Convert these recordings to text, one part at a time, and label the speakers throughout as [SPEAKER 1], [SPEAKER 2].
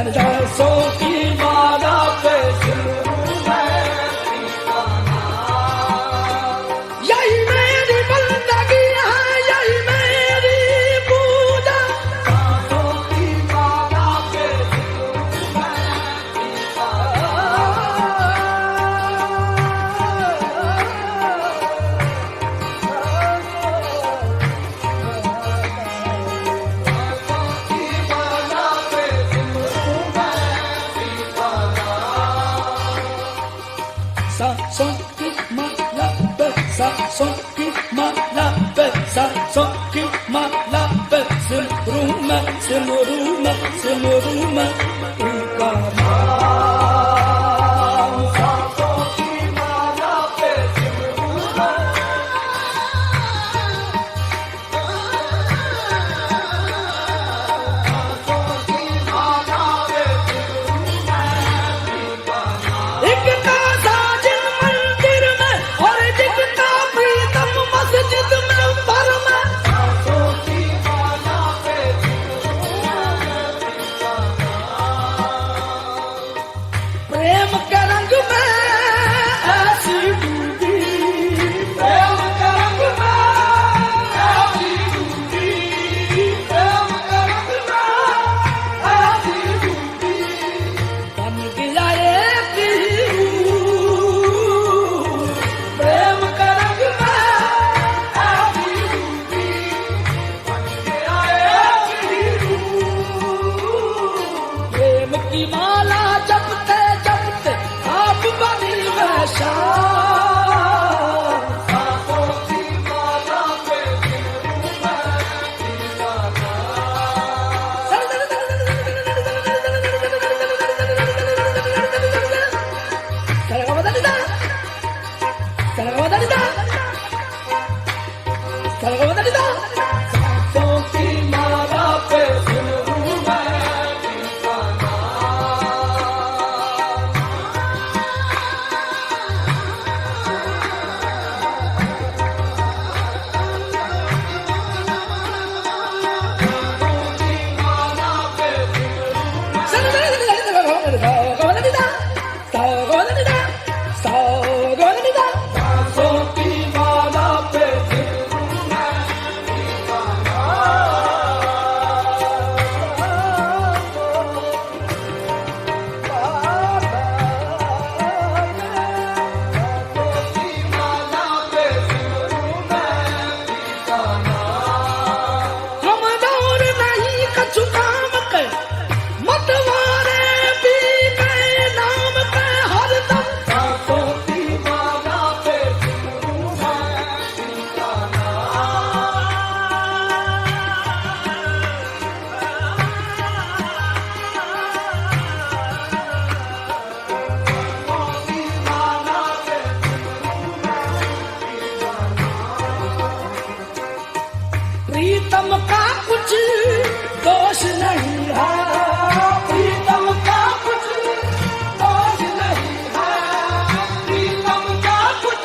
[SPEAKER 1] सासों की माला पे सिमरू मैं दीवाना। यही मेरी बंदगी है, यही मेरी पूजा। सासों की माला पे सिमरू मैं सासों की माला पे, सासों की माला पे, सासों की माला पे सिमरू मैं, सिमरू मैं, सिमरू मैं उनका नाम। सासों की माला पे सिमरू मैं, सासों की माला पे सिमरू मैं उनका नाम। एक मस्जिद में पर मैं सासों की माला पे प्रेम के रंग में ऐसी डूबी, प्रेम के रंग में ऐसी डूबी, प्रेम के रंग में ऐसी डूबी, बन गया एक प्रेम के रंग में की माला जपते जपते आप बनी वैसा। सासों की माला पे सिमरू मैं दीवाना। सरगवदनिदा सरगवदनिदा सरगवदनिदा। सासों की माला पे सिमरू मैं प्रीतम का कुछ दोष नहीं है, प्रीतम का कुछ दोष नहीं है, प्रीतम का कुछ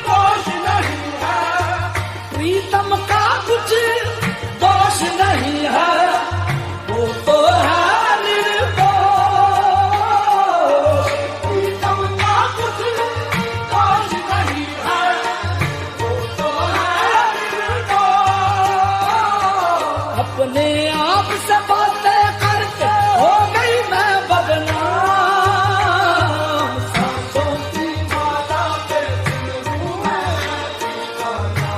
[SPEAKER 1] दोष नहीं है, प्रीतम का कुछ दोष नहीं है, वो तो है निर्दोष। प्रीतम का कुछ दोष नहीं है, वो तो है निर्दोष। अपने आप से बातें करके हो गई मैं बदनाम। सांसों की माला पे सिमरू मैं दीवाना।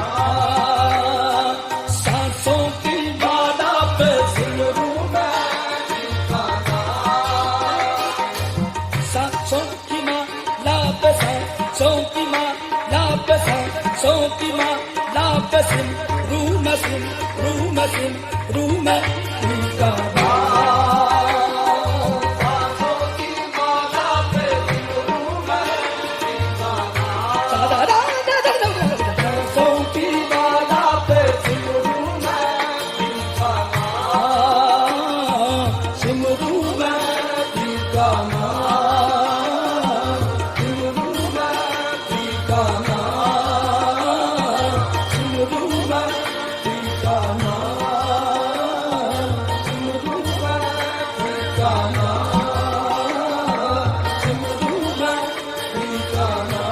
[SPEAKER 1] सांसों की माला पे सिमरू मैं दीवाना। सांसों की माला पे, सांसों की माला पे, सांसों की माला पे सिमरू मैं, सिमरू मैं, सिमरू मैं उनका
[SPEAKER 2] माना